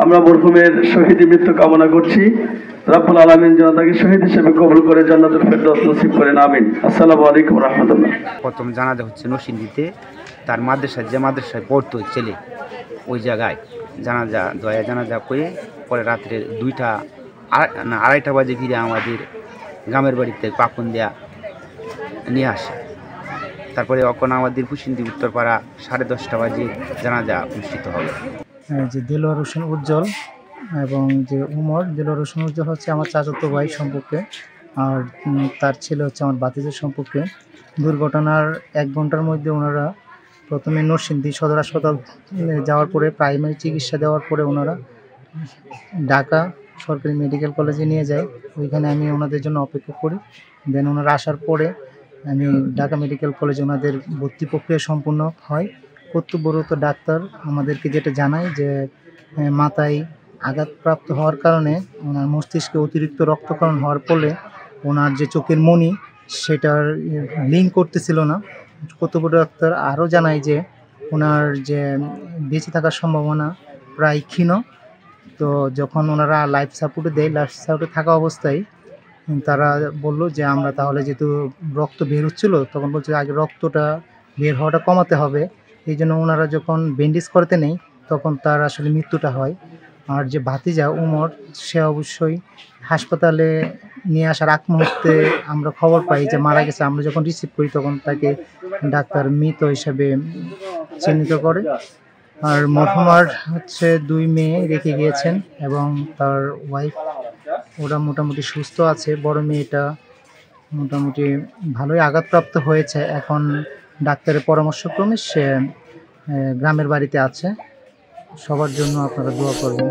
আমরা মরহুমের শহীদি মৃত্যু কামনা করছি। রব্বুল আলামিন যেন তাকে শহীদ হিসেবে কবুল করে জান্নাতুল ফেরদৌস নসিব করেন, আমিন। আসসালামু আলাইকুম ওয়া রাহমাতুল্লাহ। প্রথম জানাজা হচ্ছে নরসিংদীতে, তার মাদ্রাসায় যে মাদ্রাসায় পড়তো ছেলে, ওই জায়গায় জানাজা করে পরে রাত্রে 2:30 বাজে ফিরে আমাদের গ্রামের বাড়িতে পাকুন দেয়া নিয়ে আসে। তারপরে এখন আমাদের কুশিন্দি উত্তরপাড়া 10:30 বাজে জানাজা অনুষ্ঠিত হবে। যে দিলওয়ার হোসেন উজ্জ্বল এবং যে উমর, দিলওয়ার হোসেন উজ্জ্বল হচ্ছে আমার চাচাতো ভাই সম্পর্কে, আর তার ছেলে হচ্ছে আমার ভাতিজার সম্পর্কে। দুর্ঘটনার 1 ঘন্টার মধ্যে ওনারা প্রথমে নরসিংদী সদর হাসপাতাল যাওয়ার পরে প্রাইমারি চিকিৎসা দেওয়ার পরে ওনারা ঢাকা সরকারি মেডিকেল কলেজে নিয়ে যায়। ওইখানে আমি ওনাদের জন্য অপেক্ষা করি। দেন ওনারা আসার পরে আমি ঢাকা মেডিকেল কলেজে ওনাদের ভর্তি প্রক্রিয়া সম্পূর্ণ হয়। কর্তব্যরত ডাক্তার আমাদেরকে যেটা জানায় যে মাথায় আঘাতপ্রাপ্ত হওয়ার কারণে ওনার মস্তিষ্কে অতিরিক্ত রক্তক্ষরণ হওয়ার ফলে ওনার যে চোখের মণি সেটার লিঙ্ক করতেছিল না। কর্তব্য ডাক্তার আরও জানায় যে ওনার যে বেঁচে থাকার সম্ভাবনা প্রায় ক্ষীণ। তো যখন ওনারা লাইফ সাপোর্টে দেয়, লাইফ সাপোর্টে থাকা অবস্থায় তারা বললো যে আমরা তাহলে যেহেতু রক্ত বের হচ্ছিলো, তখন বলছে আগে রক্তটা বের হওয়াটা কমাতে হবে। এই জন্য ওনারা যখন ব্যান্ডেজ করতে নেই তখন তার আসলে মৃত্যুটা হয়। আর যে ভাতিজা উমর, সে অবশ্যই হাসপাতালে নিয়ে আসার আগ মুহূর্তে আমরা খবর পাই যে মারা গেছে। আমরা যখন রিসিভ করি তখন তাকে ডাক্তার মৃত হিসাবে চিহ্নিত করে। আর মরহুমার হচ্ছে 2 মেয়ে রেখে গিয়েছেন এবং তার ওয়াইফ, ওরা মোটামুটি সুস্থ আছে। বড় মেয়েটা মোটামুটি ভালোই আঘাতপ্রাপ্ত হয়েছে, এখন ডাক্তারের পরামর্শক্রমে সে গ্রামের বাড়িতে আছে। সবার জন্য আপনারা দোয়া করবেন।